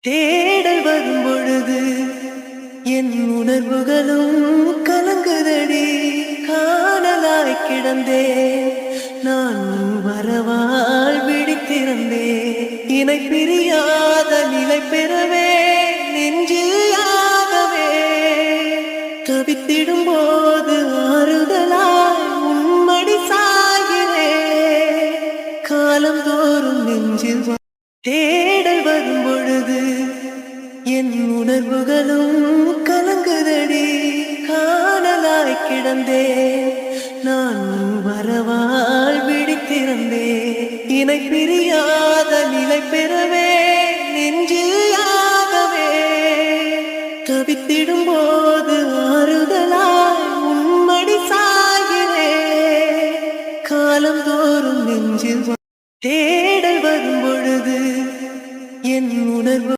தேடல் வரும் பொழுது என் உணர்வுகளும் கலங்குதடி. காணலாய் கிடந்தேன் நான் வரவால் விழித்திருந்தேன். இணை பிரியாத நிலை பெறவே நெஞ்சியாகவே தவித்திடும் போது ஆறுதலாய் உன்மடி சாகிறேன். காலந்தோறும் நெஞ்சில் தேடல் வரும் பொழுது என் உணர்வுகளும் கலங்குதடி. காணலாய் கிடந்தேன் நான் வரவால் விழித்திருந்தேன். இணை பிரியாத நிலை பெறவே நெஞ்சியாகவே தவித்திடும் போது ஆறுதலாய் உன்மடி சாகிறேன். காலந்தோறும் நெஞ்சில் தேடல் வரும் பொழுது என் உணர்வு